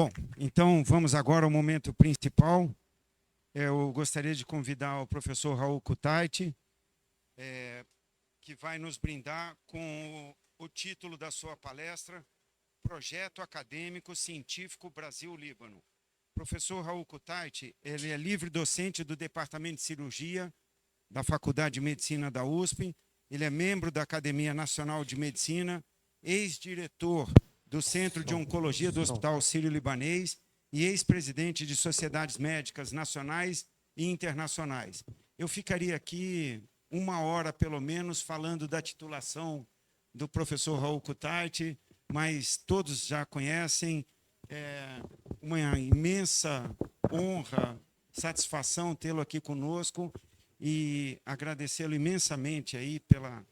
Bom, então vamos agora ao momento principal. Eu gostaria de convidar o professor Raul Kutaiti, que vai nos brindar com o título da sua palestra, Projeto Acadêmico Científico Brasil-Líbano. Professor Raul Kutaiti, ele é livre docente do Departamento de Cirurgia da Faculdade de Medicina da USP, ele é membro da Academia Nacional de Medicina, ex-diretor do Centro de Oncologia do Hospital Sírio-Libanês e ex-presidente de sociedades médicas nacionais e internacionais. Eu ficaria aqui 1 hora, pelo menos, falando da titulação do professor Raul Kutaiti, mas todos já conhecem. É uma imensa honra, satisfação tê-lo aqui conosco e agradecê-lo imensamente aí pela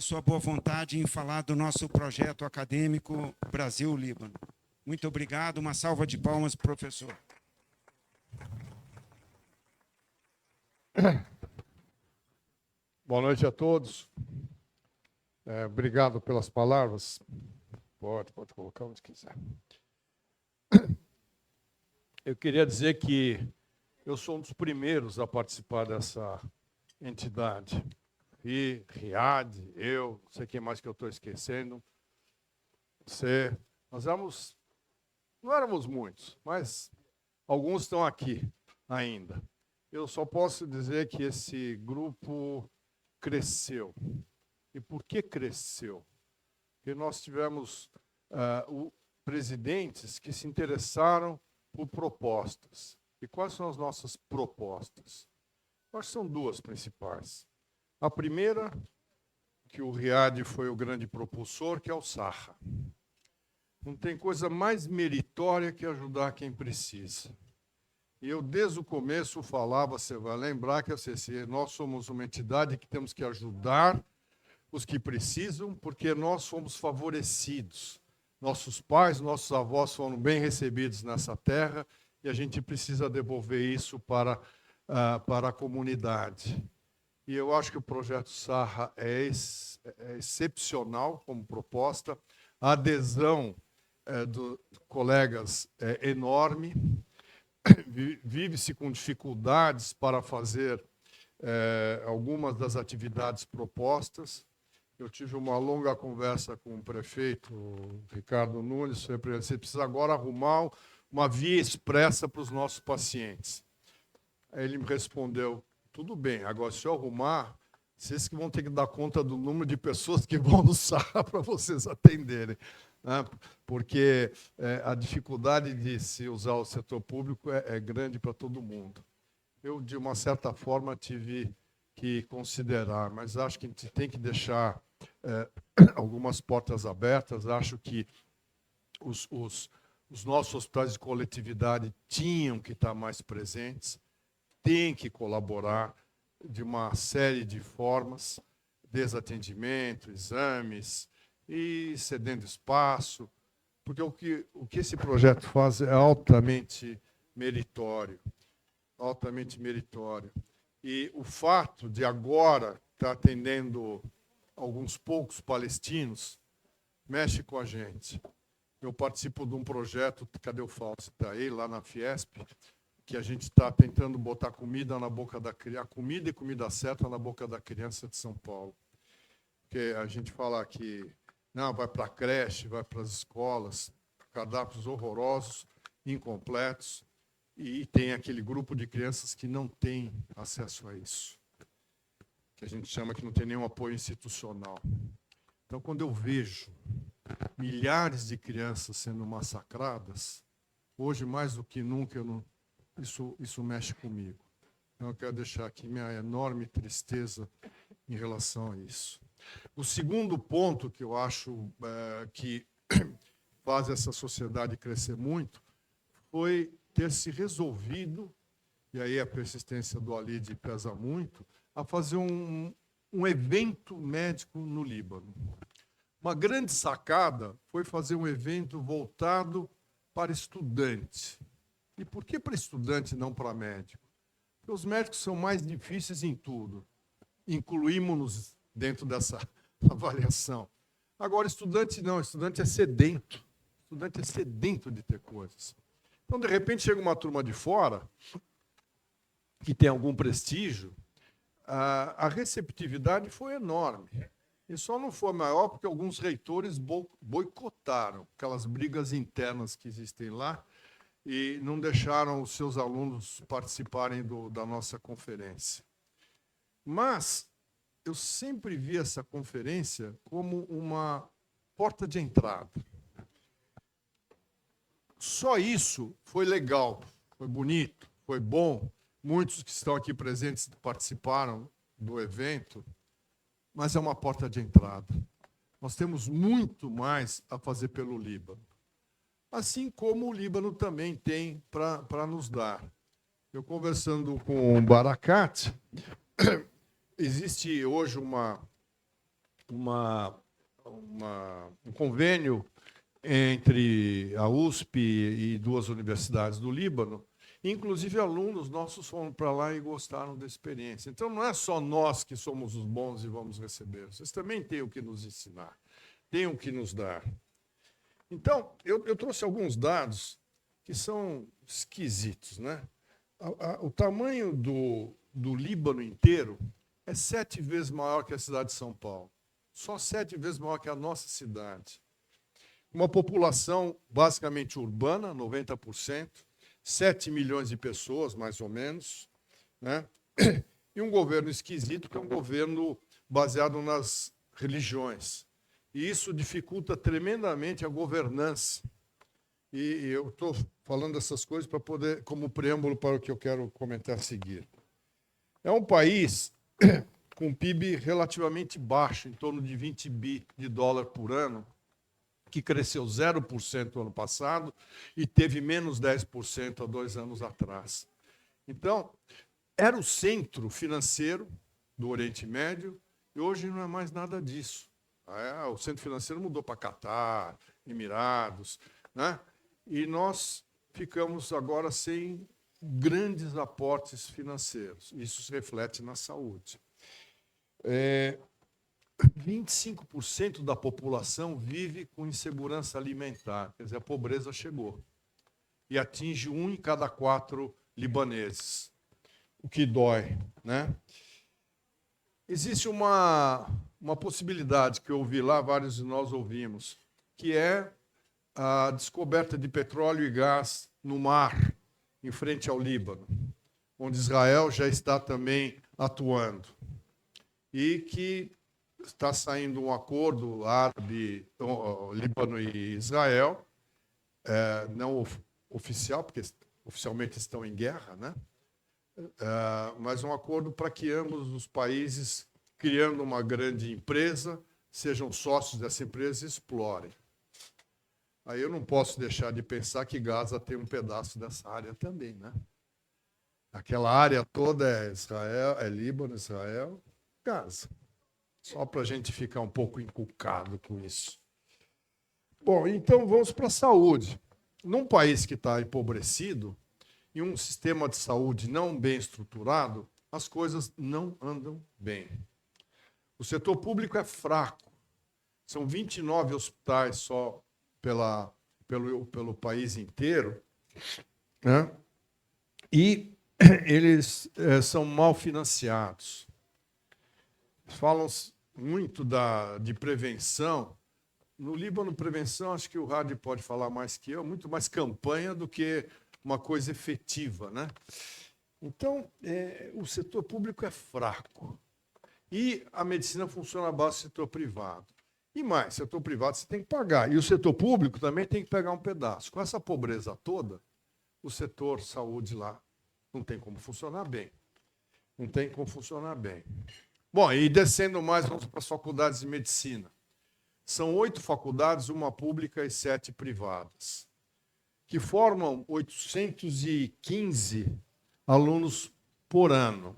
sua boa vontade em falar do nosso projeto acadêmico Brasil-Líbano. Muito obrigado, uma salva de palmas, professor. Boa noite a todos. Obrigado pelas palavras. Pode colocar onde quiser. Eu queria dizer que eu sou um dos primeiros a participar dessa entidade. Riad, eu, não sei quem mais que eu estou esquecendo. Nós não éramos muitos, mas alguns estão aqui ainda. Eu só posso dizer que esse grupo cresceu. E por que cresceu? Porque nós tivemos presidentes que se interessaram por propostas. E quais são as nossas propostas? Acho que são duas principais. A primeira, que o Riad foi o grande propulsor, que é o Sarra. Não tem coisa mais meritória que ajudar quem precisa. E eu, desde o começo, falava, você vai lembrar, que nós somos uma entidade que temos que ajudar os que precisam, porque nós somos favorecidos. Nossos pais, nossos avós foram bem recebidos nessa terra e a gente precisa devolver isso para a comunidade. E eu acho que o projeto Sarra é excepcional como proposta. A adesão dos colegas é enorme. Vive-se com dificuldades para fazer algumas das atividades propostas. Eu tive uma longa conversa com o prefeito Ricardo Nunes. Você precisa agora arrumar uma via expressa para os nossos pacientes. Aí ele me respondeu: tudo bem, agora se eu arrumar, vocês que vão ter que dar conta do número de pessoas que vão no Sarra para vocês atenderem. Né? Porque a dificuldade de se usar o setor público é grande para todo mundo. Eu, de uma certa forma, tive que considerar, mas acho que a gente tem que deixar algumas portas abertas. Acho que os nossos hospitais de coletividade tinham que estar mais presentes, têm que colaborar de uma série de formas, desatendimento, exames, e cedendo espaço, porque o que esse projeto faz é altamente meritório. Altamente meritório. E o fato de agora estar atendendo alguns poucos palestinos mexe com a gente. Eu participo de um projeto, cadê o Fausto? Está aí, lá na Fiesp, que a gente está tentando botar comida na boca da criança, comida e comida certa na boca da criança de São Paulo. Porque a gente fala que não, vai para a creche, vai para as escolas, cardápios horrorosos, incompletos, e tem aquele grupo de crianças que não tem acesso a isso, que a gente chama que não tem nenhum apoio institucional. Então, quando eu vejo milhares de crianças sendo massacradas, hoje, mais do que nunca, isso mexe comigo. Então, eu quero deixar aqui minha enorme tristeza em relação a isso. O segundo ponto que eu acho que faz essa sociedade crescer muito foi ter se resolvido, e aí a persistência do Alid pesa muito, a fazer um evento médico no Líbano. Uma grande sacada foi fazer um evento voltado para estudante. E por que para estudante e não para médico? Porque os médicos são mais difíceis em tudo. Incluímos-nos dentro dessa avaliação. Agora, estudante não, estudante é sedento. O estudante é sedento de ter coisas. Então, de repente, chega uma turma de fora, que tem algum prestígio, a receptividade foi enorme. E só não foi maior porque alguns reitores boicotaram aquelas brigas internas que existem lá e não deixaram os seus alunos participarem da nossa conferência. Mas eu sempre vi essa conferência como uma porta de entrada. Só isso foi legal, foi bonito, foi bom. Muitos que estão aqui presentes participaram do evento, mas é uma porta de entrada. Nós temos muito mais a fazer pelo Líbano. Assim como o Líbano também tem para nos dar. Eu conversando com o Barakat, existe hoje um convênio entre a USP e duas universidades do Líbano. Inclusive, alunos nossos foram para lá e gostaram da experiência. Então, não é só nós que somos os bons e vamos receber. Vocês também têm o que nos ensinar, têm o que nos dar. Então, eu trouxe alguns dados que são esquisitos, né? O tamanho do Líbano inteiro é 7 vezes maior que a cidade de São Paulo. Só 7 vezes maior que a nossa cidade. Uma população basicamente urbana, 90%, 7 milhões de pessoas, mais ou menos, né? E um governo esquisito, que é um governo baseado nas religiões. E isso dificulta tremendamente a governança. E eu estou falando essas coisas para poder, como preâmbulo para o que eu quero comentar a seguir. É um país com PIB relativamente baixo, em torno de 20 bi de dólar por ano, que cresceu 0% no ano passado e teve menos 10% há 2 anos atrás. Então, era o centro financeiro do Oriente Médio e hoje não é mais nada disso. O centro financeiro mudou para Catar, Emirados, né? E nós ficamos agora sem grandes aportes financeiros. Isso se reflete na saúde. 25% da população vive com insegurança alimentar, quer dizer, a pobreza chegou. E atinge 1 em cada 4 libaneses, o que dói, né? Existe uma possibilidade que eu ouvi lá, vários de nós ouvimos, que é a descoberta de petróleo e gás no mar, em frente ao Líbano, onde Israel já está também atuando. E que está saindo um acordo árabe, Líbano e Israel, não oficial, porque oficialmente estão em guerra, né? Mas um acordo para que ambos os países, criando uma grande empresa, sejam sócios dessa empresa e explorem. Aí eu não posso deixar de pensar que Gaza tem um pedaço dessa área também, né? Aquela área toda é Israel, é Líbano, Israel, Gaza. Só para a gente ficar um pouco encucado com isso. Bom, então vamos para a saúde. Num país que está empobrecido, em um sistema de saúde não bem estruturado, as coisas não andam bem. O setor público é fraco. São 29 hospitais só pelo país inteiro, né? E eles são mal financiados. Falam muito de prevenção. No Líbano, prevenção, acho que o Hadi pode falar mais que eu, muito mais campanha do que uma coisa efetiva, né? Então, o setor público é fraco. E a medicina funciona à base do setor privado. E mais, setor privado você tem que pagar. E o setor público também tem que pegar um pedaço. Com essa pobreza toda, o setor saúde lá não tem como funcionar bem. Não tem como funcionar bem. Bom, e descendo mais, vamos para as faculdades de medicina. São 8 faculdades, uma pública e 7 privadas, que formam 815 alunos por ano.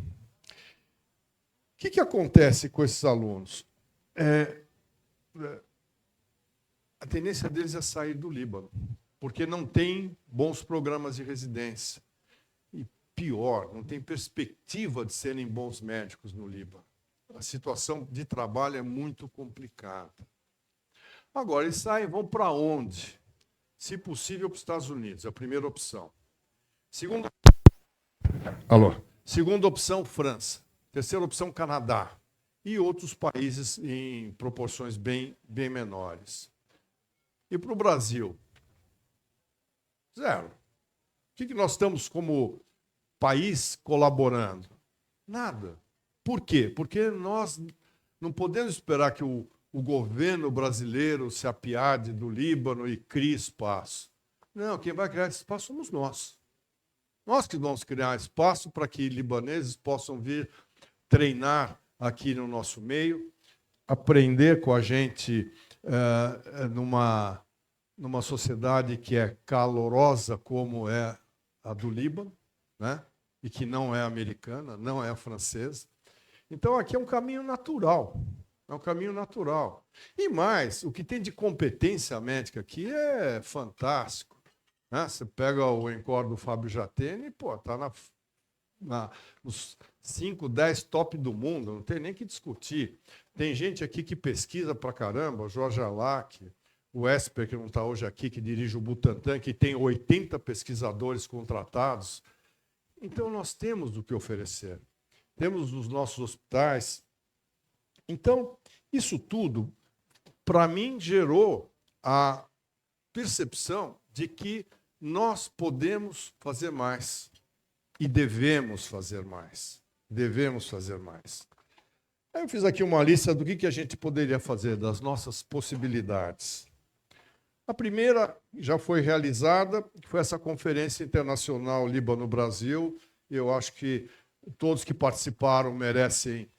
O que acontece com esses alunos? A tendência deles é sair do Líbano, porque não tem bons programas de residência. E pior, não tem perspectiva de serem bons médicos no Líbano. A situação de trabalho é muito complicada. Agora, eles saem, vão para onde? se possível, para os Estados Unidos, a primeira opção. Segunda opção, França. Terceira opção, Canadá. E outros países em proporções bem menores. E para o Brasil? Zero. O que nós estamos como país colaborando? Nada. Por quê? Porque nós não podemos esperar que o governo brasileiro se apiade do Líbano e crie espaço. Não, quem vai criar esse espaço somos nós. Nós que vamos criar espaço para que libaneses possam vir treinar aqui no nosso meio, aprender com a gente numa sociedade que é calorosa como é a do Líbano, né? E que não é americana, não é francesa. Então, aqui é um caminho natural. É um caminho natural. E mais, o que tem de competência médica aqui é fantástico. Né? Você pega o encore do Fábio Jatene, está nos 5, 10 top do mundo, não tem nem que discutir. Tem gente aqui que pesquisa pra caramba, o Jorge Alac, o Esper, que não está hoje aqui, que dirige o Butantan, que tem 80 pesquisadores contratados. Então, nós temos o que oferecer. Temos os nossos hospitais. Então, isso tudo, para mim, gerou a percepção de que nós podemos fazer mais e devemos fazer mais. Devemos fazer mais. Aí eu fiz aqui uma lista do que a gente poderia fazer, das nossas possibilidades. A primeira já foi realizada, foi essa Conferência Internacional Líbano-Brasil. Eu acho que todos que participaram merecem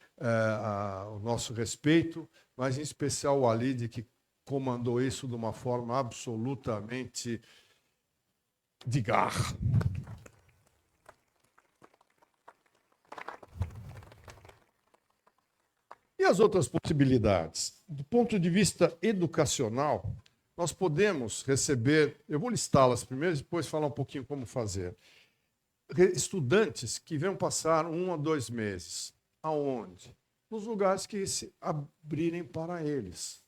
o nosso respeito, mas em especial o Walid, que comandou isso de uma forma absolutamente de garra. E as outras possibilidades? Do ponto de vista educacional, nós podemos receber, eu vou listá-las primeiro e depois falar um pouquinho como fazer. Estudantes que venham passar 1 a 2 meses. Aonde? Nos lugares que se abrirem para eles.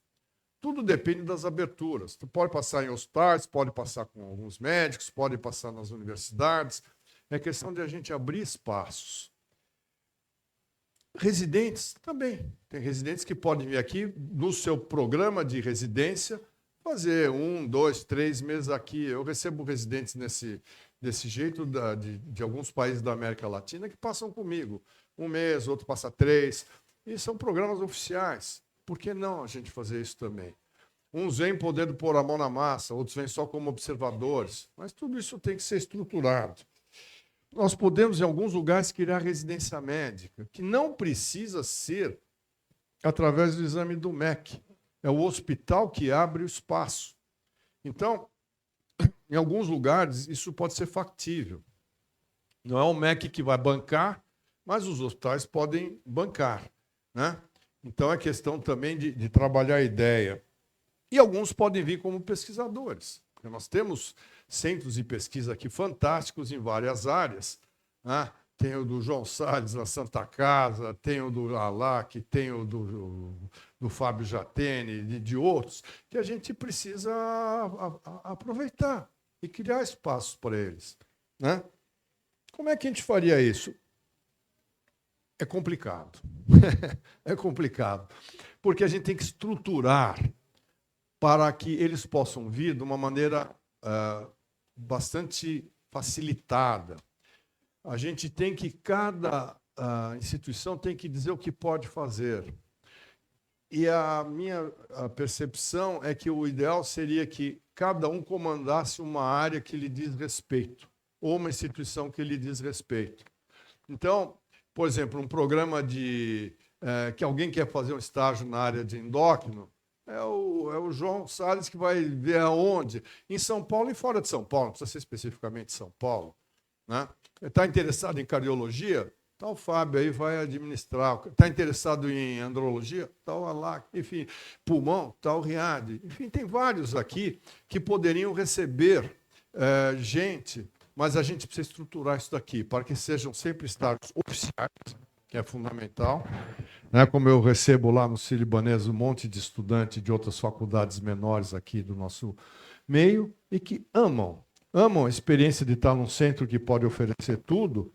Tudo depende das aberturas. Tu pode passar em hospitais, pode passar com alguns médicos, pode passar nas universidades. É questão de a gente abrir espaços. Residentes também. Tem residentes que podem vir aqui no seu programa de residência, fazer 1, 2, 3 meses aqui. Eu recebo residentes desse jeito de alguns países da América Latina que passam comigo. 1 mês, outro passa 3. E são programas oficiais. Por que não a gente fazer isso também? Uns vêm podendo pôr a mão na massa, outros vêm só como observadores. Mas tudo isso tem que ser estruturado. Nós podemos, em alguns lugares, criar residência médica, que não precisa ser através do exame do MEC. É o hospital que abre o espaço. Então, em alguns lugares, isso pode ser factível. Não é o MEC que vai bancar, mas os hospitais podem bancar, né? Então, é questão também de trabalhar a ideia. E alguns podem vir como pesquisadores. Nós temos centros de pesquisa aqui fantásticos em várias áreas, né? Tem o do João Salles, na Santa Casa, tem o do Alac, tem o do Fábio Jatene, de outros, que a gente precisa aproveitar e criar espaços para eles, né? Como é que a gente faria isso? É complicado. É complicado. Porque a gente tem que estruturar para que eles possam vir de uma maneira bastante facilitada. A gente tem que, cada instituição tem que dizer o que pode fazer. E a minha percepção é que o ideal seria que cada um comandasse uma área que lhe diz respeito, ou uma instituição que lhe diz respeito. Então, por exemplo, um programa que alguém quer fazer um estágio na área de endócrino, é o João Salles que vai ver aonde. Em São Paulo e fora de São Paulo, não precisa ser especificamente São Paulo, né? Está interessado em cardiologia? Tá, o Fábio aí vai administrar. Está interessado em andrologia? Está o Alac. Enfim, pulmão? Está o Riad. Enfim, tem vários aqui que poderiam receber gente, mas a gente precisa estruturar isso daqui para que sejam sempre estágios oficiais, que é fundamental. Né? Como eu recebo lá no Sírio-Libanês um monte de estudante de outras faculdades menores aqui do nosso meio e que amam a experiência de estar num centro que pode oferecer tudo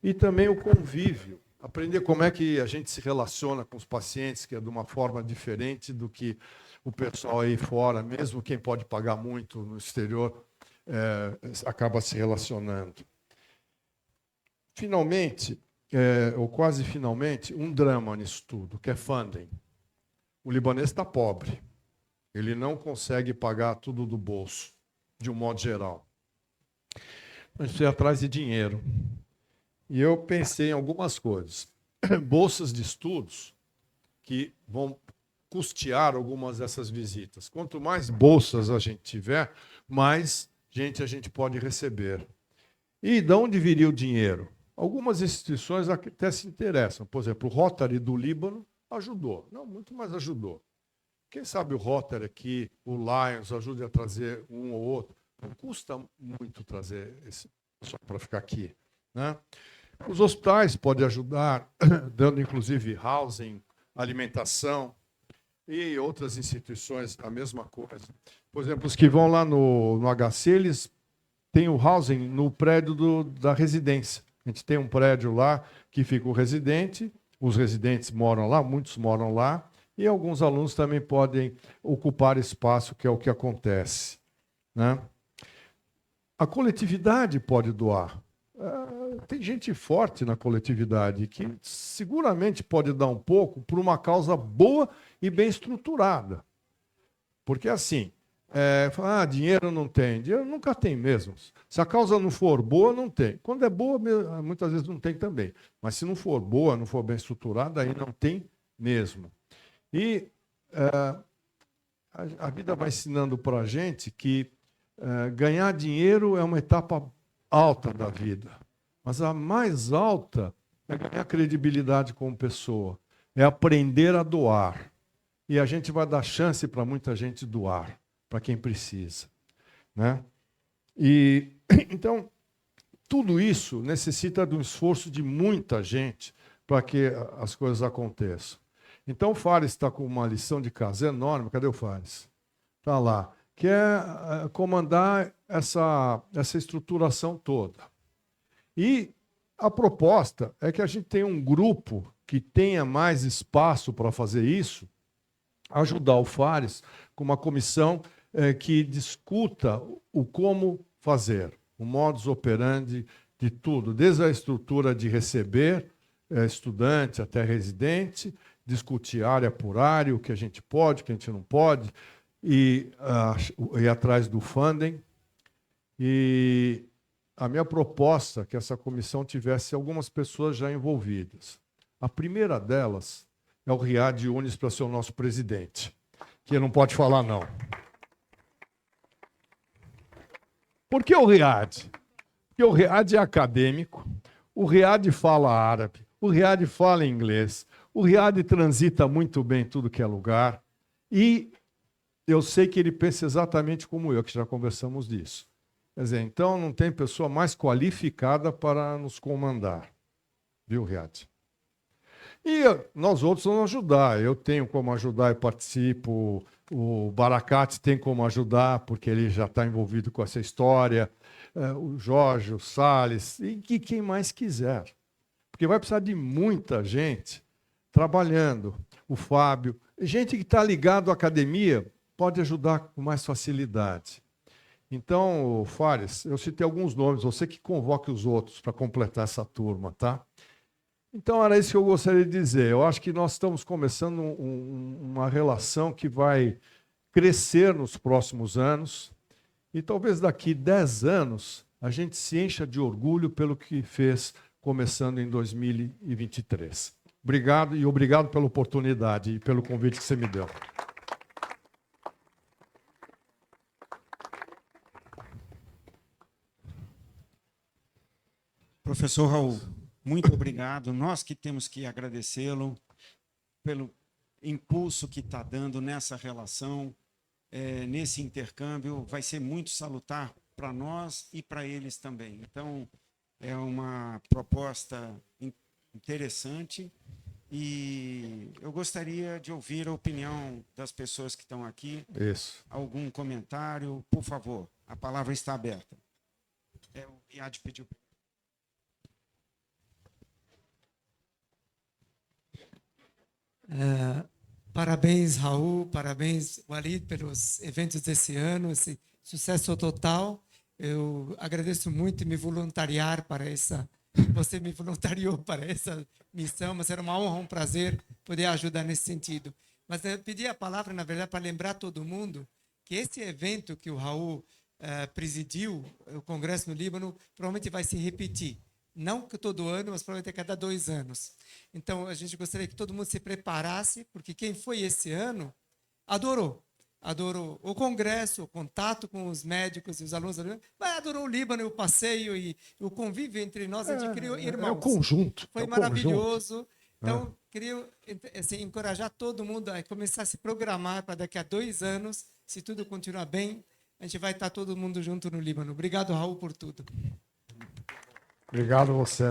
e também o convívio. Aprender como é que a gente se relaciona com os pacientes, que é de uma forma diferente do que o pessoal aí fora, mesmo quem pode pagar muito no exterior, acaba se relacionando. Finalmente, ou quase finalmente, um drama nisso tudo, que é funding. O libanês está pobre. Ele não consegue pagar tudo do bolso, de um modo geral. A gente precisa ir atrás de dinheiro. E eu pensei em algumas coisas. Bolsas de estudos que vão custear algumas dessas visitas. Quanto mais bolsas a gente tiver, mais gente a gente pode receber. E de onde viria o dinheiro? Algumas instituições até se interessam. Por exemplo, o Rotary do Líbano ajudou. Não, muito mais ajudou. Quem sabe o Rotary aqui, o Lions, ajude a trazer um ou outro. Não custa muito trazer esse só para ficar aqui, né? Os hospitais podem ajudar, dando inclusive housing, alimentação, e outras instituições a mesma coisa. Por exemplo, os que vão lá no HC, eles têm o housing no prédio da residência. A gente tem um prédio lá que fica o residente, os residentes moram lá, muitos moram lá, e alguns alunos também podem ocupar espaço, que é o que acontece, né? A coletividade pode doar. Tem gente forte na coletividade que seguramente pode dar um pouco por uma causa boa e bem estruturada. Porque assim, dinheiro não tem. Dinheiro nunca tem mesmo. Se a causa não for boa, não tem. Quando é boa, muitas vezes não tem também. Mas se não for boa, não for bem estruturada, aí não tem mesmo. E a vida vai ensinando para a gente que ganhar dinheiro é uma etapa alta da vida. Mas a mais alta é ganhar credibilidade como pessoa. É aprender a doar. E a gente vai dar chance para muita gente doar, para quem precisa, né? E então, tudo isso necessita de um esforço de muita gente para que as coisas aconteçam. Então, o Fares está com uma lição de casa enorme. Cadê o Fares? Está lá. Que é comandar essa estruturação toda. E a proposta é que a gente tenha um grupo que tenha mais espaço para fazer isso, ajudar o Fares com uma comissão que discuta o como fazer, o modus operandi de tudo, desde a estrutura de receber estudante até residente, discutir área por área, o que a gente pode, o que a gente não pode, e ir atrás do funding. E a minha proposta é que essa comissão tivesse algumas pessoas já envolvidas. A primeira delas é o Riad Yunis para ser o nosso presidente, que não pode falar não. Por que o Riad? Porque o Riad é acadêmico, o Riad fala árabe, o Riad fala inglês, o Riad transita muito bem em tudo que é lugar, e eu sei que ele pensa exatamente como eu, que já conversamos disso. Quer dizer, então não tem pessoa mais qualificada para nos comandar. Viu, Riad? E nós outros vamos ajudar. Eu tenho como ajudar e participo. O Barakat tem como ajudar, porque ele já está envolvido com essa história. O Jorge, o Salles, e quem mais quiser. Porque vai precisar de muita gente trabalhando. O Fábio. Gente que está ligado à academia pode ajudar com mais facilidade. Então, Fares, eu citei alguns nomes, você que convoque os outros para completar essa turma, tá? Então, era isso que eu gostaria de dizer. Eu acho que nós estamos começando uma relação que vai crescer nos próximos anos e talvez daqui 10 anos a gente se encha de orgulho pelo que fez começando em 2023. Obrigado e obrigado pela oportunidade e pelo convite que você me deu. Professor Raul, muito obrigado. Nós que temos que agradecê-lo pelo impulso que está dando nessa relação, nesse intercâmbio. Vai ser muito salutar para nós e para eles também. Então, é uma proposta interessante E eu gostaria de ouvir a opinião das pessoas que estão aqui. Isso. Algum comentário, por favor. A palavra está aberta. O Riad pediu. Parabéns, Raul, parabéns, Walid, pelos eventos desse ano, esse sucesso total. Eu agradeço muito e me voluntariar para essa. Você me voluntariou para essa missão, mas era uma honra, um prazer poder ajudar nesse sentido. Mas eu pedi a palavra, na verdade, para lembrar todo mundo que esse evento que o Raul presidiu, o Congresso no Líbano, provavelmente vai se repetir. Não que todo ano, mas provavelmente a cada 2 anos. Então, a gente gostaria que todo mundo se preparasse, porque quem foi esse ano adorou. Adorou o congresso, o contato com os médicos e os alunos, mas adorou o Líbano, o passeio e o convívio entre nós, a gente criou irmãos. É o conjunto. Foi maravilhoso. Então, queria assim, encorajar todo mundo a começar a se programar para daqui a 2 anos, se tudo continuar bem, a gente vai estar todo mundo junto no Líbano. Obrigado, Raul, por tudo. Obrigado a você.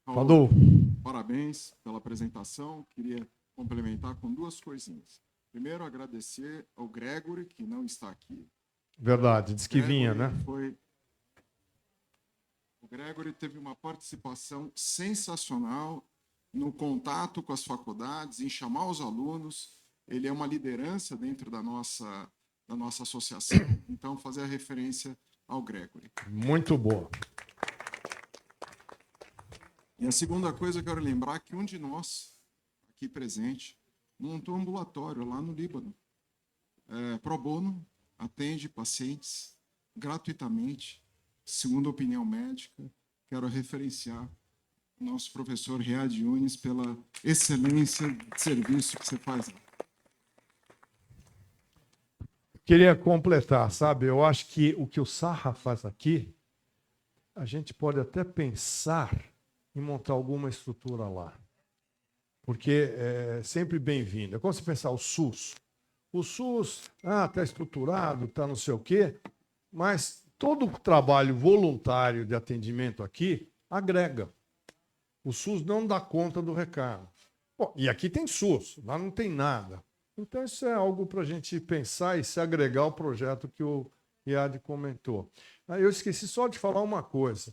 Raul, parabéns pela apresentação. Queria complementar com 2 coisinhas. Primeiro, agradecer ao Gregory, que não está aqui. Verdade, diz que vinha, né? O Gregory teve uma participação sensacional no contato com as faculdades, em chamar os alunos. Ele é uma liderança dentro da nossa associação. Então, fazer a referência ao Gregory. Muito boa. E a segunda coisa, eu quero lembrar que um de nós, aqui presente, montou um ambulatório lá no Líbano. Pro bono, atende pacientes gratuitamente, segundo a opinião médica. Quero referenciar o nosso professor Riad Yunis pela excelência de serviço que você faz lá. Queria completar, sabe? Eu acho que o Sarra faz aqui, a gente pode até pensar em montar alguma estrutura lá. Porque é sempre bem-vindo. É como você pensar o SUS. O SUS está estruturado, está não sei o quê, mas todo o trabalho voluntário de atendimento aqui agrega. O SUS não dá conta do recado. Bom, e aqui tem SUS, lá não tem nada. Então, isso é algo para a gente pensar e se agregar ao projeto que o Riad comentou. Eu esqueci só de falar uma coisa.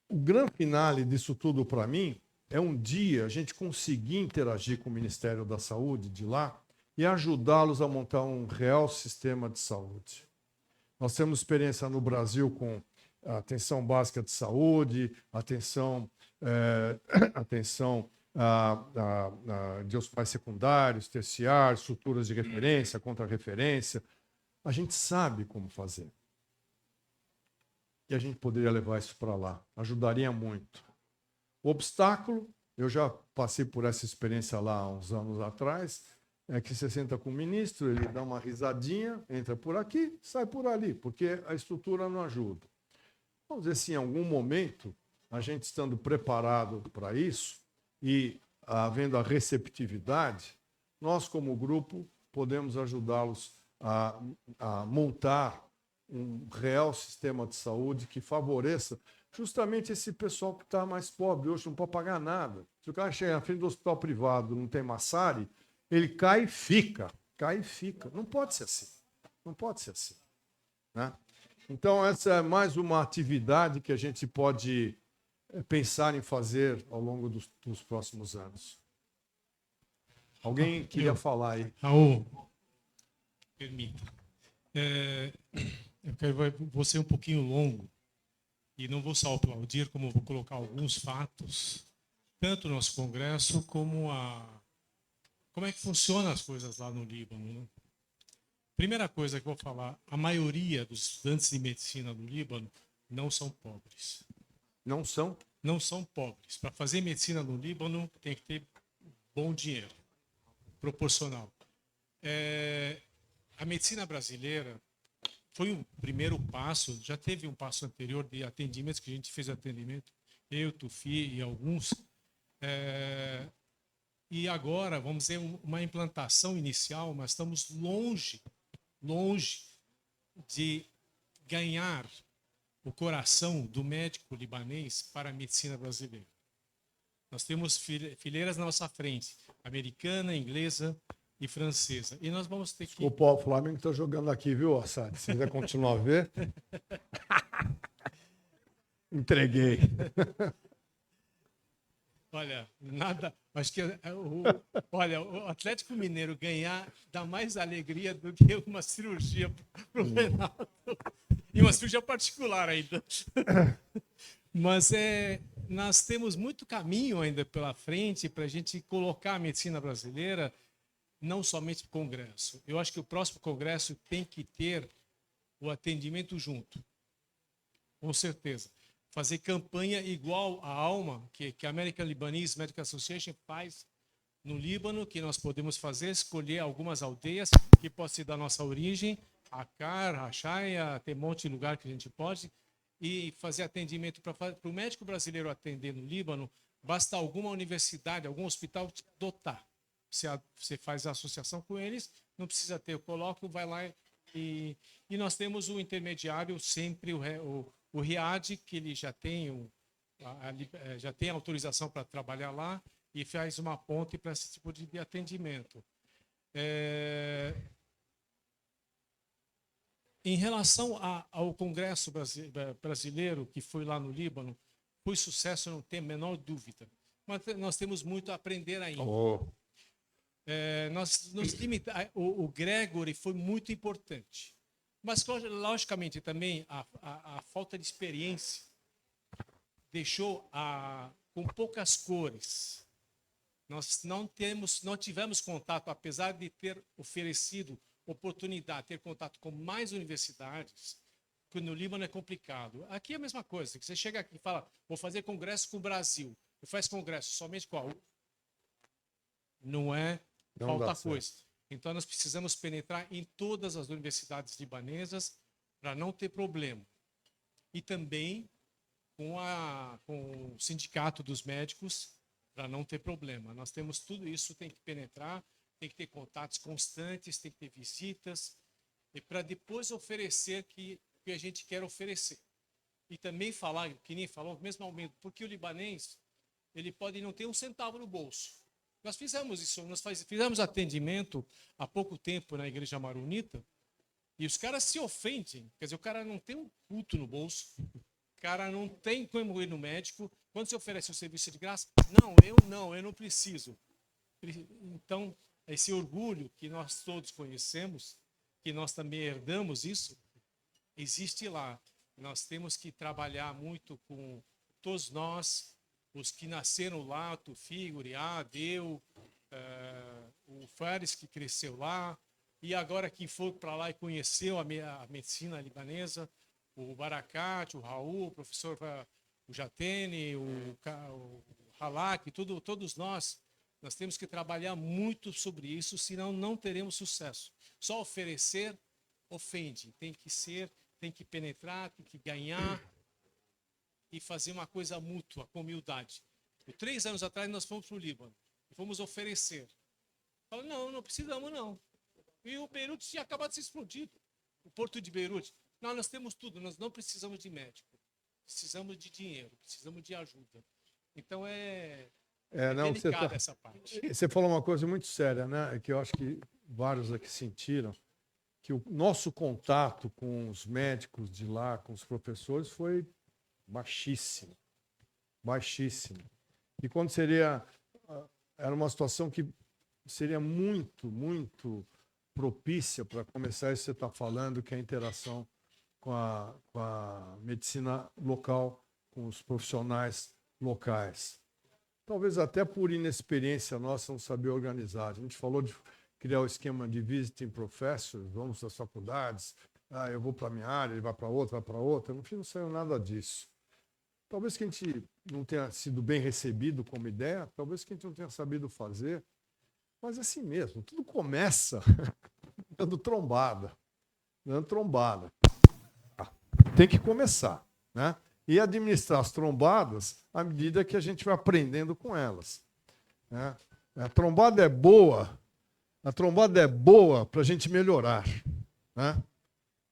O grande finale disso tudo para mim é um dia a gente conseguir interagir com o Ministério da Saúde de lá e ajudá-los a montar um real sistema de saúde. Nós temos experiência no Brasil com a atenção básica de saúde, atenção de hospitais secundários, terciários, estruturas de referência, contra-referência. A gente sabe como fazer. E a gente poderia levar isso para lá. Ajudaria muito. O obstáculo, eu já passei por essa experiência lá há uns anos atrás, é que você senta com o ministro, ele dá uma risadinha, entra por aqui, sai por ali, porque a estrutura não ajuda. Vamos dizer assim, em algum momento, a gente estando preparado para isso e havendo a receptividade, nós, como grupo, podemos ajudá-los a montar um real sistema de saúde que favoreça justamente esse pessoal que está mais pobre hoje, não pode pagar nada. Se o cara chega na frente do hospital privado, não tem massari, ele cai e fica. Cai e fica. Não pode ser assim. Não pode ser assim. Né? Então, essa é mais uma atividade que a gente pode pensar em fazer ao longo dos próximos anos. Alguém queria falar aí? Raul, permita. Vou ser um pouquinho longo e não vou só aplaudir, como vou colocar alguns fatos, tanto no nosso congresso como como é que funcionam as coisas lá no Líbano. Né? Primeira coisa que eu vou falar, a maioria dos estudantes de medicina do Líbano não são pobres. Não são? Não são pobres. Para fazer medicina no Líbano tem que ter bom dinheiro, proporcional. A medicina brasileira foi o primeiro passo, já teve um passo anterior de atendimentos, que a gente fez atendimento, eu, Tufi e alguns. E agora, vamos dizer, uma implantação inicial, mas estamos longe de ganhar o coração do médico libanês para a medicina brasileira. Nós temos fileiras na nossa frente, americana, inglesa e francesa. E nós vamos ter que... O Flamengo está jogando aqui, viu, Assad? Se quiser continuar a ver. Entreguei. Olha, nada. Acho que olha, o Atlético Mineiro ganhar dá mais alegria do que uma cirurgia para o Renato. E uma cirurgia particular ainda. Mas nós temos muito caminho ainda pela frente para a gente colocar a medicina brasileira, não somente no Congresso. Eu acho que o próximo Congresso tem que ter o atendimento junto. Com certeza. Fazer campanha igual a ALMA, que a American Lebanese Medical Association faz no Líbano, que nós podemos fazer, escolher algumas aldeias que possam ser da nossa origem, Akar, Rachaya, tem um monte de lugar que a gente pode, e fazer atendimento para o médico brasileiro atender no Líbano, basta alguma universidade, algum hospital dotar. Você faz a associação com eles, não precisa ter o colóquio, vai lá e nós temos o intermediário, sempre o RIAD, que ele já tem, já tem autorização para trabalhar lá e faz uma ponte para esse tipo de atendimento. Em relação ao Congresso brasileiro, que foi lá no Líbano, foi sucesso, não tem a menor dúvida. Mas nós temos muito a aprender ainda. Nós nos limitamos, o Gregory foi muito importante. Mas, logicamente, também a falta de experiência deixou com poucas cores. Nós não tivemos contato, apesar de ter oferecido oportunidade, ter contato com mais universidades, que no Líbano é complicado. Aqui é a mesma coisa, que você chega aqui e fala, vou fazer congresso com o Brasil. E faz congresso somente com a U. Não é falta coisa. Então, nós precisamos penetrar em todas as universidades libanesas para não ter problema. E também com o sindicato dos médicos para não ter problema. Nós temos tudo isso, tem que penetrar, tem que ter contatos constantes, tem que ter visitas, e para depois oferecer o que a gente quer oferecer. E também falar, que nem falou, mesmo aumento, porque o libanês ele pode não ter um centavo no bolso. Nós fizemos isso, fizemos atendimento há pouco tempo na igreja maronita e os caras se ofendem. Quer dizer, o cara não tem um culto no bolso, o cara não tem como ir no médico. Quando você oferece um serviço de graça, eu não preciso. Então, esse orgulho que nós todos conhecemos, que nós também herdamos isso, existe lá. Nós temos que trabalhar muito com todos nós, os que nasceram lá, o Tufi, Uriá, Deu, o Fares que cresceu lá, e agora quem foi para lá e conheceu a medicina libanesa, o Barakat, o Raul, o professor o Jatene, o Halak, todos nós temos que trabalhar muito sobre isso, senão não teremos sucesso. Só oferecer ofende, tem que penetrar, tem que ganhar, e fazer uma coisa mútua, com humildade. 3 anos atrás, nós fomos para o Líbano. E fomos oferecer. Falaram, não precisamos, não. E o Beirute tinha acabado de ser explodido. O porto de Beirute. Não, nós temos tudo, nós não precisamos de médico. Precisamos de dinheiro, precisamos de ajuda. Então, delicada essa parte. Você falou uma coisa muito séria, né? Que eu acho que vários aqui sentiram, que o nosso contato com os médicos de lá, com os professores, foi baixíssimo. E quando era uma situação que seria muito, muito propícia para começar isso que você está falando, que é a interação com a medicina local, com os profissionais locais. Talvez até por inexperiência nossa não saber organizar. A gente falou de criar o esquema de visiting professors, vamos às faculdades, eu vou para a minha área, ele vai para outra. No fim não saiu nada disso. Talvez que a gente não tenha sido bem recebido como ideia, talvez que a gente não tenha sabido fazer, mas assim mesmo, tudo começa dando trombada. Tem que começar, né? E administrar as trombadas à medida que a gente vai aprendendo com elas, né? A trombada é boa para a gente melhorar, né?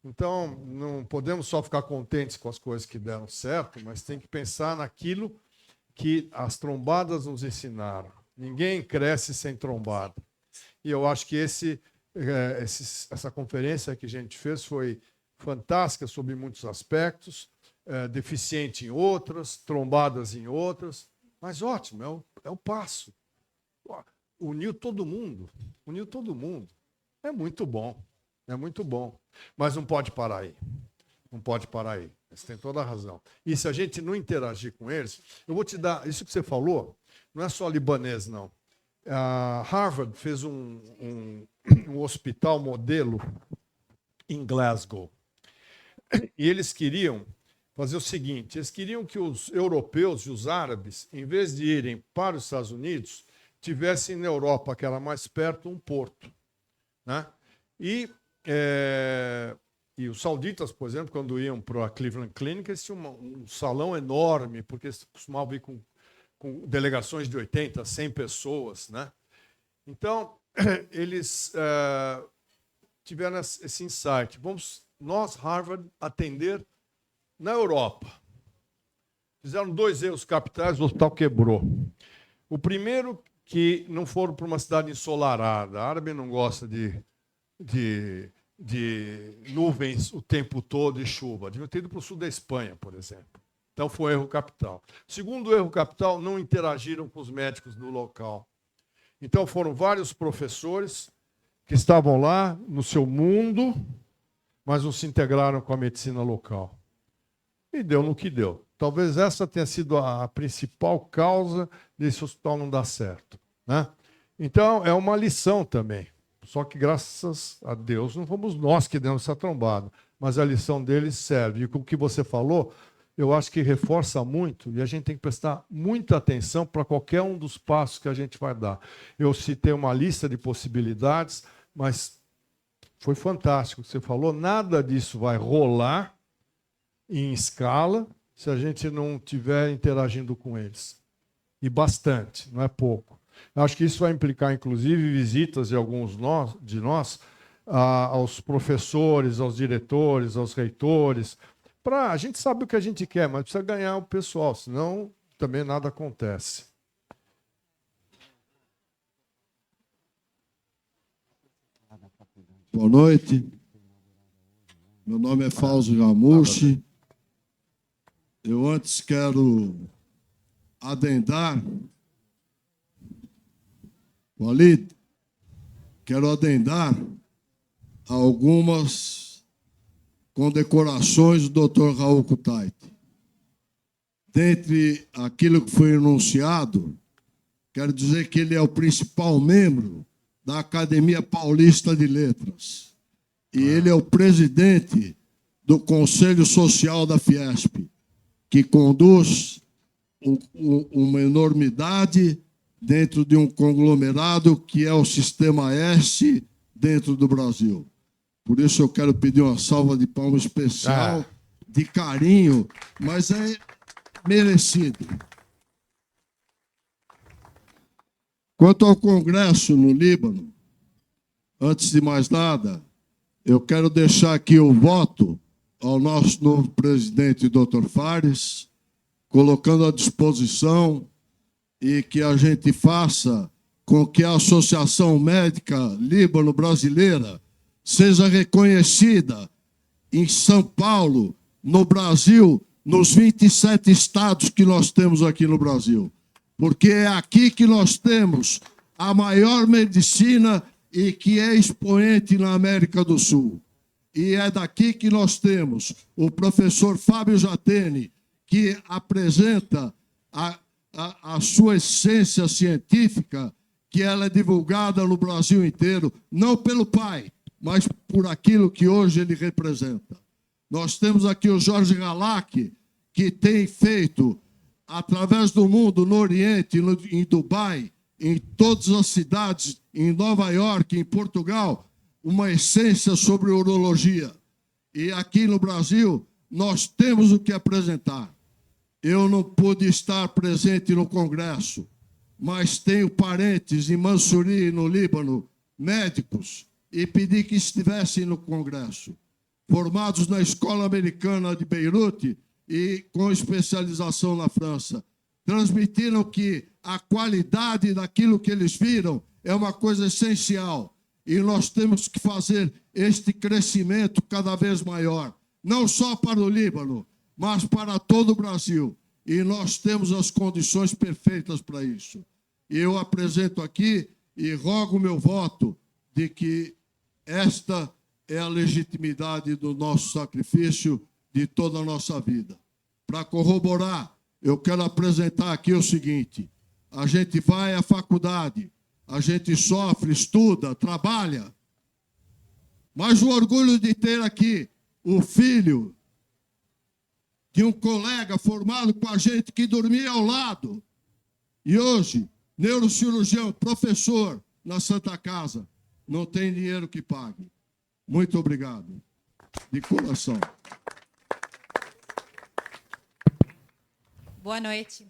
Então, não podemos só ficar contentes com as coisas que deram certo, mas tem que pensar naquilo que as trombadas nos ensinaram. Ninguém cresce sem trombada. E eu acho que essa conferência que a gente fez foi fantástica sobre muitos aspectos, deficiente em outras, trombadas em outras, mas ótimo, é o passo. Uniu todo mundo. É muito bom. Mas não pode parar aí. Você tem toda a razão. E se a gente não interagir com eles, eu vou te dar, isso que você falou, não é só libanês, não. A Harvard fez um hospital modelo em Glasgow. E eles queriam fazer o seguinte, eles queriam que os europeus e os árabes, em vez de irem para os Estados Unidos, tivessem na Europa, que era mais perto, um porto. Né? E os sauditas, por exemplo, quando iam para a Cleveland Clinic, eles tinham um salão enorme, porque eles costumavam ir com delegações de 80, 100 pessoas. Né? Então, eles tiveram esse insight. Vamos, nós, Harvard, atender na Europa. Fizeram 2 erros capitais, o hospital quebrou. O primeiro, que não foram para uma cidade ensolarada. A árabe não gosta de nuvens o tempo todo e chuva. Deviam ter ido para o sul da Espanha, por exemplo. Então, foi um erro capital. Segundo erro capital, não interagiram com os médicos do local. Então, foram vários professores que estavam lá no seu mundo, mas não se integraram com a medicina local. E deu no que deu. Talvez essa tenha sido a principal causa desse hospital não dar certo. Né? Então, é uma lição também. Só que, graças a Deus, não fomos nós que demos essa trombada. Mas a lição deles serve. E com o que você falou, eu acho que reforça muito, e a gente tem que prestar muita atenção para qualquer um dos passos que a gente vai dar. Eu citei uma lista de possibilidades, mas foi fantástico o que você falou. Nada disso vai rolar em escala se a gente não estiver interagindo com eles. E bastante, não é pouco. Eu acho que isso vai implicar, inclusive, visitas de alguns de nós aos professores, aos diretores, aos reitores. A gente sabe o que a gente quer, mas precisa ganhar o pessoal, senão também nada acontece. Boa noite. Meu nome é Fausto Gamucci. Eu antes quero adendar, Walid, quero adendar algumas condecorações do Dr. Raul Kutaiti. Dentre aquilo que foi enunciado, quero dizer que ele é o principal membro da Academia Paulista de Letras. E ele é o presidente do Conselho Social da Fiesp, que conduz uma enormidade dentro de um conglomerado que é o Sistema S dentro do Brasil. Por isso eu quero pedir uma salva de palmas especial, de carinho, mas é merecido. Quanto ao Congresso no Líbano, antes de mais nada, eu quero deixar aqui o voto ao nosso novo presidente, Dr. Fares, colocando à disposição e que a gente faça com que a Associação Médica Líbano-Brasileira seja reconhecida em São Paulo, no Brasil, nos 27 estados que nós temos aqui no Brasil. Porque é aqui que nós temos a maior medicina e que é expoente na América do Sul. E é daqui que nós temos o professor Fábio Jatene, que apresenta a sua essência científica, que ela é divulgada no Brasil inteiro, não pelo pai, mas por aquilo que hoje ele representa. Nós temos aqui o Jorge Galak, que tem feito, através do mundo, no Oriente, em Dubai, em todas as cidades, em Nova York, em Portugal, uma essência sobre urologia. E aqui no Brasil, nós temos o que apresentar. Eu não pude estar presente no Congresso, mas tenho parentes em Mansuri, no Líbano, médicos, e pedi que estivessem no Congresso. formados na Escola Americana de Beirute e com especialização na França. Transmitiram que a qualidade daquilo que eles viram é uma coisa essencial. E nós temos que fazer este crescimento cada vez maior, não só para o Líbano, mas para todo o Brasil. E nós temos as condições perfeitas para isso. E eu apresento aqui e rogo meu voto de que esta é a legitimidade do nosso sacrifício de toda a nossa vida. Para corroborar, eu quero apresentar aqui o seguinte: a gente vai à faculdade, a gente sofre, estuda, trabalha, mas o orgulho de ter aqui o filho de um colega formado com a gente que dormia ao lado, e hoje, neurocirurgião, professor na Santa Casa, não tem dinheiro que pague. Muito obrigado, de coração. Boa noite.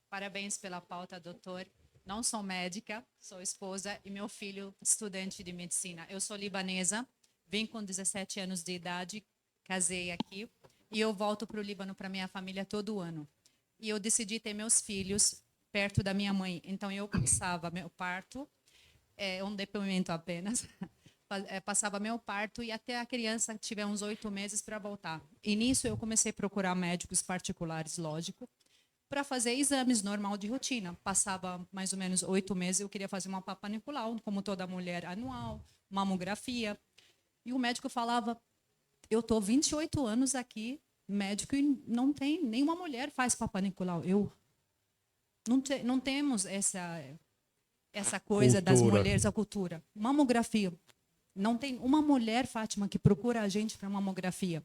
Parabéns pela pauta, doutor. Não sou médica, sou esposa e meu filho estudante de medicina. Eu sou libanesa, vim com 17 anos de idade, casei aqui e eu volto para o Líbano para minha família todo ano. E eu decidi ter meus filhos perto da minha mãe. Então eu passava meu parto, um depoimento apenas, passava meu parto e até a criança tiver uns 8 meses para voltar. E nisso eu comecei a procurar médicos particulares, lógico, para fazer exames normal de rotina. Passava mais ou menos 8 meses, eu queria fazer uma Papa Nicolau, como toda mulher, anual, mamografia. E o médico falava, eu estou 28 anos aqui, médico, e não tem, nenhuma mulher faz Papa Nicolau. Não temos essa coisa das mulheres, a cultura. Mamografia. Não tem uma mulher, Fátima, que procura a gente para mamografia.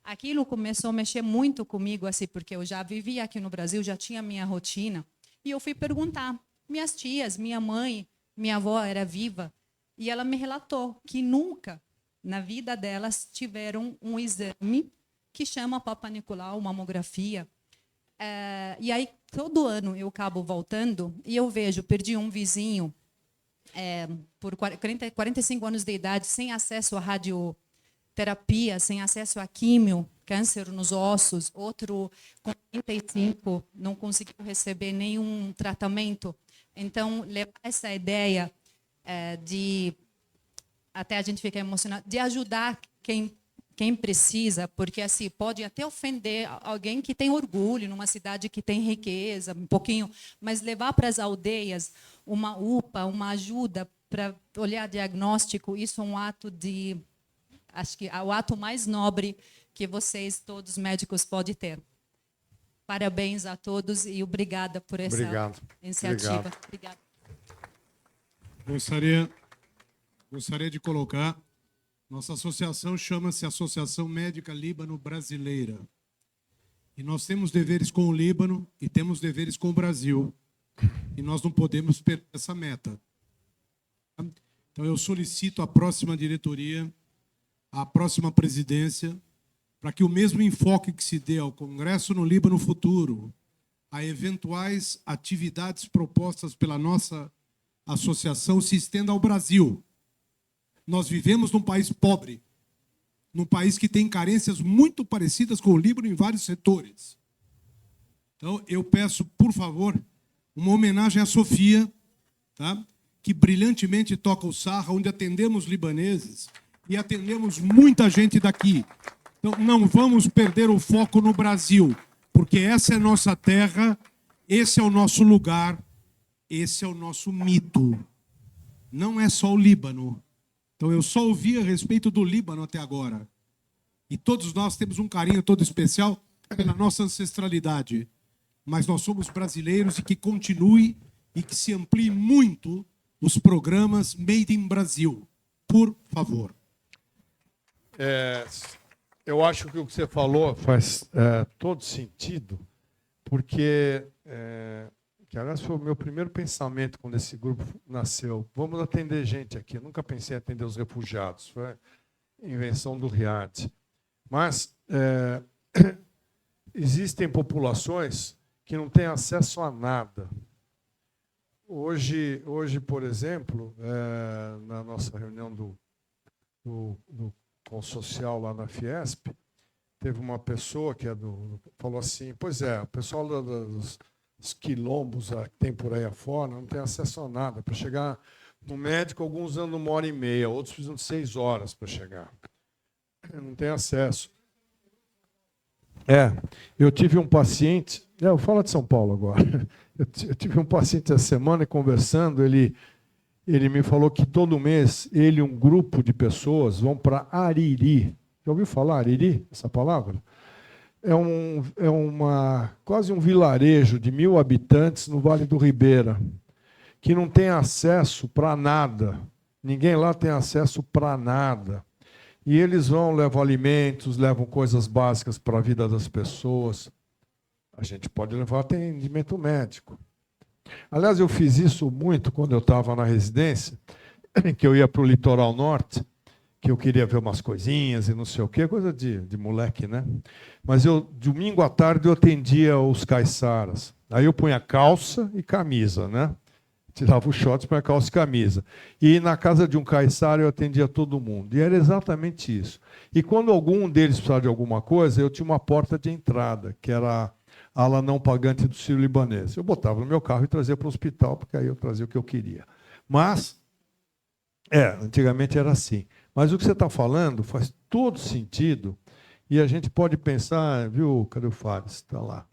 Aquilo começou a mexer muito comigo, assim, porque eu já vivia aqui no Brasil, já tinha minha rotina, e eu fui perguntar. Minhas tias, minha mãe, minha avó era viva, e ela me relatou que nunca, na vida delas, tiveram um exame que chama Papa Nicolau, mamografia. E aí, todo ano, eu acabo voltando, e eu vejo, perdi um vizinho, por 45 anos de idade, sem acesso à radioterapia, sem acesso a químio, câncer nos ossos, outro com 35 não conseguiu receber nenhum tratamento. Então, levar essa ideia de, até a gente fica emocionado, de ajudar quem precisa, porque assim pode até ofender alguém que tem orgulho numa cidade que tem riqueza, um pouquinho, mas levar para as aldeias uma UPA, uma ajuda para olhar diagnóstico, isso é um ato de, acho que é o ato mais nobre que vocês, todos médicos, podem ter. Parabéns a todos e obrigada por essa iniciativa. Obrigada. Gostaria de colocar, nossa associação chama-se Associação Médica Líbano Brasileira. E nós temos deveres com o Líbano e temos deveres com o Brasil. E nós não podemos perder essa meta. Então eu solicito à próxima diretoria, à próxima presidência, para que o mesmo enfoque que se dê ao Congresso no Líbano Futuro, a eventuais atividades propostas pela nossa associação, se estenda ao Brasil. Nós vivemos num país pobre, num país que tem carências muito parecidas com o Líbano em vários setores. Então, eu peço, por favor, uma homenagem à Sofia, tá? Que brilhantemente toca o sarra, onde atendemos libaneses e atendemos muita gente daqui. Então, não vamos perder o foco no Brasil, porque essa é a nossa terra, esse é o nosso lugar, esse é o nosso mito. Não é só o Líbano. Então, eu só ouvi a respeito do Líbano até agora. E todos nós temos um carinho todo especial pela nossa ancestralidade. Mas nós somos brasileiros e que continue e que se amplie muito os programas Made in Brasil. Por favor. Eu acho que o que você falou faz todo sentido, porque, que aliás foi o meu primeiro pensamento quando esse grupo nasceu. Vamos atender gente aqui. Eu nunca pensei em atender os refugiados. Foi a invenção do Riad. Mas existem populações que não têm acesso a nada. Hoje por exemplo, na nossa reunião do com o social lá na Fiesp, teve uma pessoa que falou assim, pois é, o pessoal dos quilombos que tem por aí afora não tem acesso a nada. Para chegar no médico, alguns andam 1h30, outros precisam de 6 horas para chegar. Não tem acesso. Eu tive um paciente, eu falo de São Paulo agora, eu tive um paciente essa semana e conversando, ele me falou que todo mês ele e um grupo de pessoas vão para Ariri. Já ouviu falar Ariri, essa palavra? Quase um vilarejo de 1.000 habitantes no Vale do Ribeira, que não tem acesso para nada. Ninguém lá tem acesso para nada. E eles levam alimentos, levam coisas básicas para a vida das pessoas. A gente pode levar atendimento médico. Aliás, eu fiz isso muito quando eu estava na residência, que eu ia para o litoral norte, que eu queria ver umas coisinhas e não sei o quê, coisa de moleque, né? Mas domingo à tarde, eu atendia os caiçaras. Aí eu punha calça e camisa, né? Tirava os shorts, punha calça e camisa. E na casa de um caiçara eu atendia todo mundo. E era exatamente isso. E quando algum deles precisava de alguma coisa, eu tinha uma porta de entrada, que era a ala não pagante do Sírio-Libanês. Eu botava no meu carro e trazia para o hospital, porque aí eu trazia o que eu queria. Mas, antigamente era assim. Mas o que você está falando faz todo sentido e a gente pode pensar, viu, cadê o Fares? Está lá.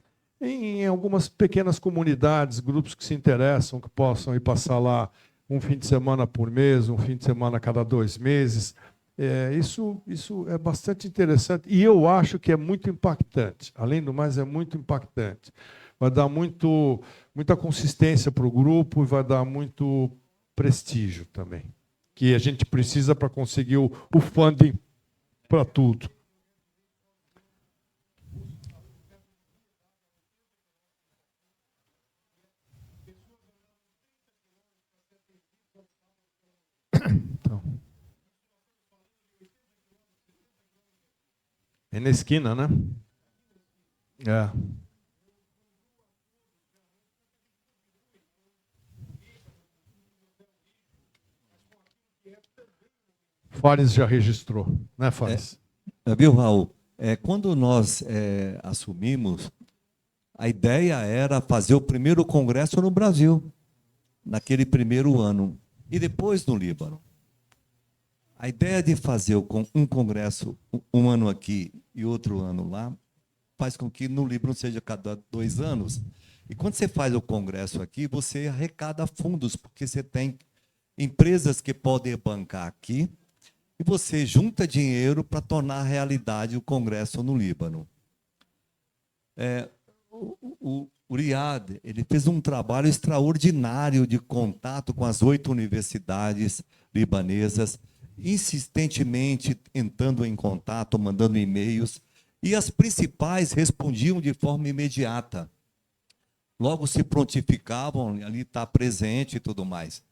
Em algumas pequenas comunidades, grupos que se interessam, que possam ir passar lá um fim de semana por mês, um fim de semana a cada 2 meses. Isso é bastante interessante e eu acho que é muito impactante. Além do mais, é muito impactante. Vai dar muita consistência para o grupo e vai dar muito prestígio também, que a gente precisa para conseguir o funding para tudo. Então, é na esquina, né? Fares já registrou, né, Fares? Viu, Raul? Quando nós assumimos, a ideia era fazer o primeiro congresso no Brasil, naquele primeiro ano, e depois no Líbano. A ideia de fazer um congresso um ano aqui e outro ano lá, faz com que no Líbano seja cada 2 anos. E quando você faz o congresso aqui, você arrecada fundos, porque você tem empresas que podem bancar aqui, e você junta dinheiro para tornar realidade o congresso no Líbano. O Riad, ele fez um trabalho extraordinário de contato com as 8 universidades libanesas, insistentemente entrando em contato, mandando e-mails, e as principais respondiam de forma imediata. Logo se prontificavam, ali está presente e tudo mais.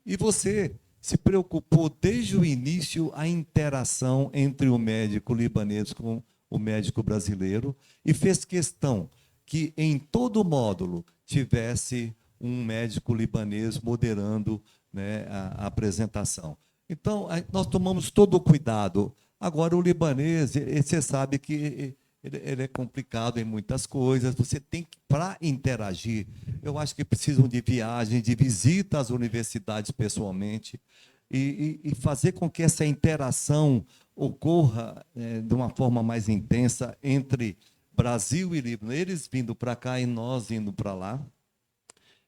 E você se preocupou desde o início a interação entre o médico libanês com o médico brasileiro e fez questão que em todo o módulo tivesse um médico libanês moderando, né, a apresentação. Então, nós tomamos todo o cuidado. Agora, o libanês, você sabe que ele é complicado em muitas coisas. Você tem que, para interagir, eu acho que precisam de viagem, de visita às universidades pessoalmente, e fazer com que essa interação ocorra de uma forma mais intensa entre Brasil e Líbano, eles vindo para cá e nós indo para lá.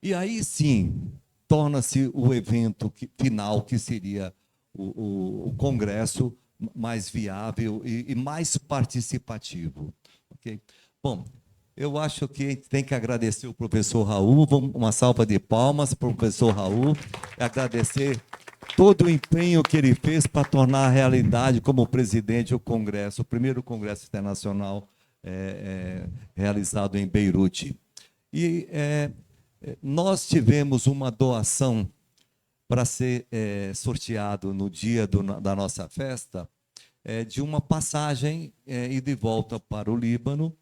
E aí sim, torna-se o evento final, que seria o congresso, mais viável e mais participativo. Okay? Bom, eu acho que tem que agradecer o professor Raul, uma salva de palmas para o professor Raul, agradecer todo o empenho que ele fez para tornar a realidade como presidente o congresso, o primeiro congresso internacional realizado em Beirute. E nós tivemos uma doação para ser sorteado no dia da nossa festa, de uma passagem e de volta para o Líbano,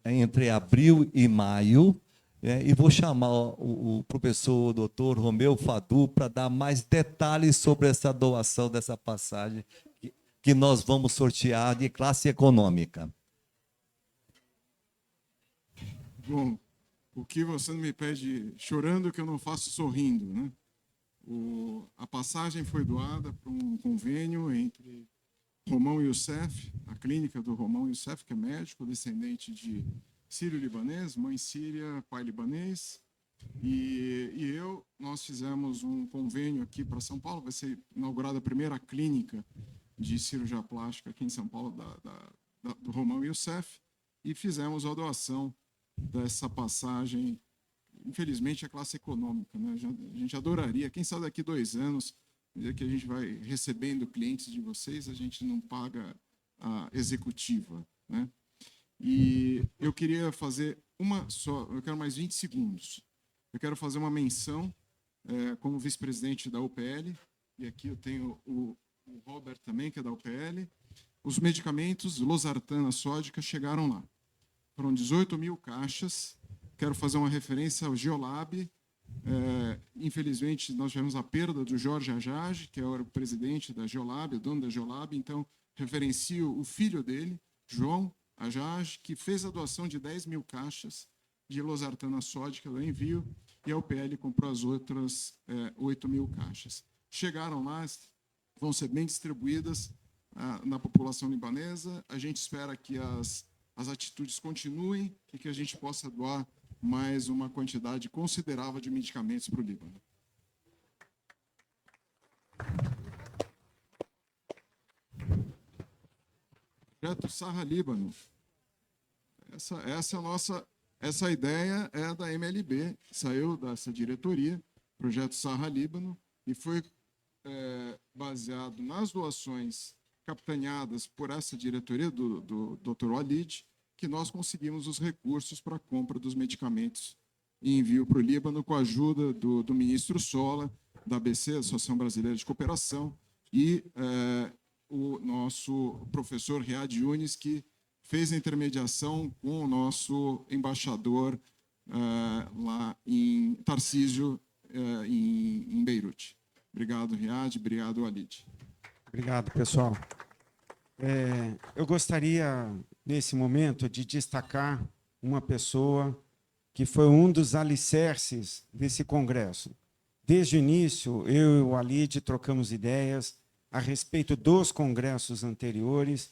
entre abril e maio, E vou chamar o professor doutor Romeu Fadu para dar mais detalhes sobre essa doação dessa passagem que nós vamos sortear de classe econômica. Bom, o que você não me pede chorando que eu não faço sorrindo, né? A passagem foi doada para um convênio entre Romão Youssef, a clínica do Romão Youssef, que é médico, descendente de sírio-libanês, mãe síria, pai libanês, e nós fizemos um convênio aqui para São Paulo, vai ser inaugurada a primeira clínica de cirurgia plástica aqui em São Paulo, do Romão Youssef, e fizemos a doação dessa passagem. Infelizmente, a classe econômica, né? A gente adoraria, quem sabe daqui 2 anos, que a gente vai recebendo clientes de vocês, a gente não paga a executiva, né? E eu queria fazer eu quero mais 20 segundos. Eu quero fazer uma menção como vice-presidente da UPL, e aqui eu tenho o Robert também, que é da UPL. Os medicamentos losartana sódica chegaram lá. Foram 18 mil caixas. Quero fazer uma referência ao Geolab. Infelizmente, nós tivemos a perda do Jorge Ajaj, que era o presidente da Geolab, o dono da Geolab. Então, referencio o filho dele, João Ajaj, que fez a doação de 10 mil caixas de losartana sódica do envio, e a UPL comprou as outras 8 mil caixas. Chegaram lá, vão ser bem distribuídas na população libanesa. A gente espera que as atitudes continuem e que a gente possa doar mais uma quantidade considerável de medicamentos para o Líbano. Projeto Sarra Líbano. Essa ideia é da MLB, saiu dessa diretoria, Projeto Sarra Líbano, e foi baseado nas doações capitaneadas por essa diretoria do Dr. Walid, que nós conseguimos os recursos para a compra dos medicamentos e envio para o Líbano, com a ajuda do ministro Sola, da ABC, Associação Brasileira de Cooperação, e o nosso professor Riad Yunis, que fez a intermediação com o nosso embaixador lá em Tarcísio, em Beirute. Obrigado, Riad. Obrigado, Walid. Obrigado, pessoal. Eu gostaria, nesse momento, de destacar uma pessoa que foi um dos alicerces desse congresso. Desde o início, eu e o Walid trocamos ideias a respeito dos congressos anteriores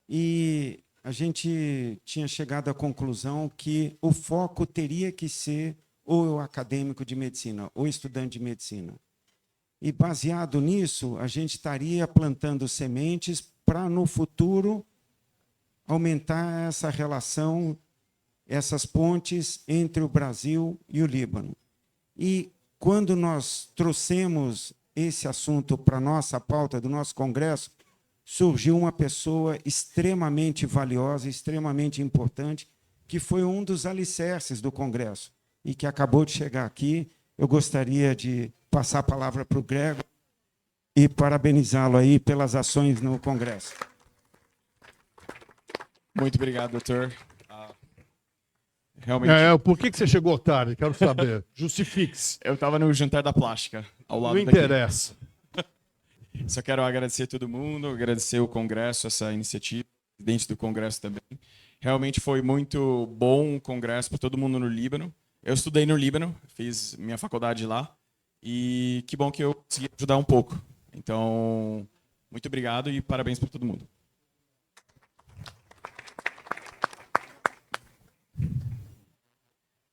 e a gente tinha chegado à conclusão que o foco teria que ser o acadêmico de medicina, o estudante de medicina. E, baseado nisso, a gente estaria plantando sementes para, no futuro, aumentar essa relação, essas pontes entre o Brasil e o Líbano. E, quando nós trouxemos esse assunto para a nossa pauta do nosso congresso, surgiu uma pessoa extremamente valiosa, extremamente importante, que foi um dos alicerces do congresso e que acabou de chegar aqui. Eu gostaria de passar a palavra para o Grego e parabenizá-lo aí pelas ações no congresso. Muito obrigado, doutor. Realmente. Por que você chegou tarde? Quero saber. Justifique-se. Eu estava no jantar da plástica, ao lado Não daqui. interessa. Só quero agradecer a todo mundo, agradecer o congresso, essa iniciativa, dentro do congresso também. Realmente foi muito bom o congresso para todo mundo no Líbano. Eu estudei no Líbano, fiz minha faculdade lá, e que bom que eu consegui ajudar um pouco. Então, muito obrigado e parabéns para todo mundo.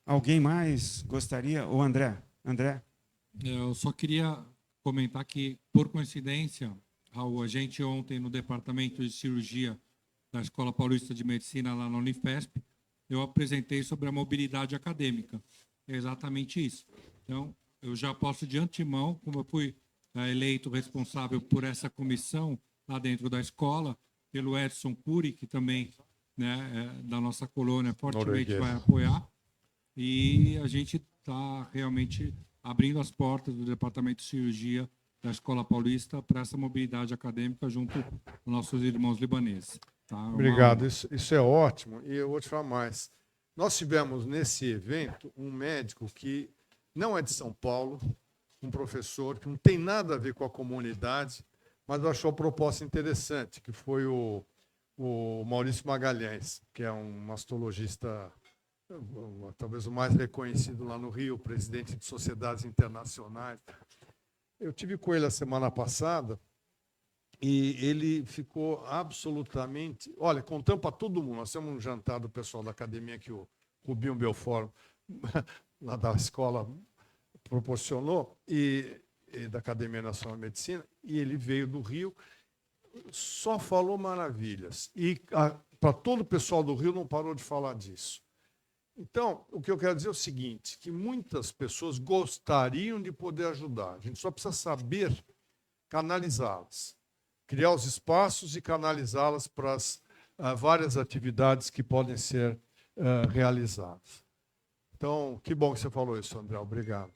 Alguém mais gostaria? O André? André? Eu só queria comentar que, por coincidência, Raul, a gente ontem no departamento de cirurgia da Escola Paulista de Medicina lá na Unifesp, eu apresentei sobre a mobilidade acadêmica. É exatamente isso. Então, eu já posso de antemão, como eu fui eleito responsável por essa comissão lá dentro da escola, pelo Edson Cury, que também, né, da nossa colônia, fortemente vai apoiar. E a gente está realmente abrindo as portas do Departamento de Cirurgia da Escola Paulista para essa mobilidade acadêmica junto com nossos irmãos libaneses. Tá? Obrigado, isso é ótimo. E eu vou te falar mais. Nós tivemos nesse evento um médico que não é de São Paulo, um professor que não tem nada a ver com a comunidade, mas achou a proposta interessante, que foi o Maurício Magalhães, que é um mastologista, talvez o mais reconhecido lá no Rio, presidente de sociedades internacionais. Eu tive com ele a semana passada e ele ficou absolutamente... Olha, contando para todo mundo, nós temos um jantar do pessoal da academia que o Rubinho Belfort, lá da escola, proporcionou, e da Academia Nacional de Medicina, e ele veio do Rio, só falou maravilhas. E para todo o pessoal do Rio não parou de falar disso. Então, o que eu quero dizer é o seguinte, que muitas pessoas gostariam de poder ajudar. A gente só precisa saber canalizá-las, criar os espaços e canalizá-las para as várias atividades que podem ser realizadas. Então, que bom que você falou isso, André. Obrigado.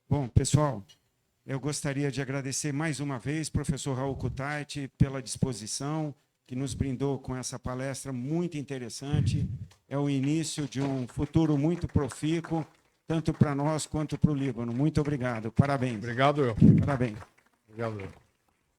Bom, pessoal, eu gostaria de agradecer mais uma vez, professor Raul Kutaiti, pela disposição, que nos brindou com essa palestra muito interessante. É o início de um futuro muito profícuo, tanto para nós quanto para o Líbano. Muito obrigado. Parabéns. Obrigado, eu. Parabéns. Obrigado, eu.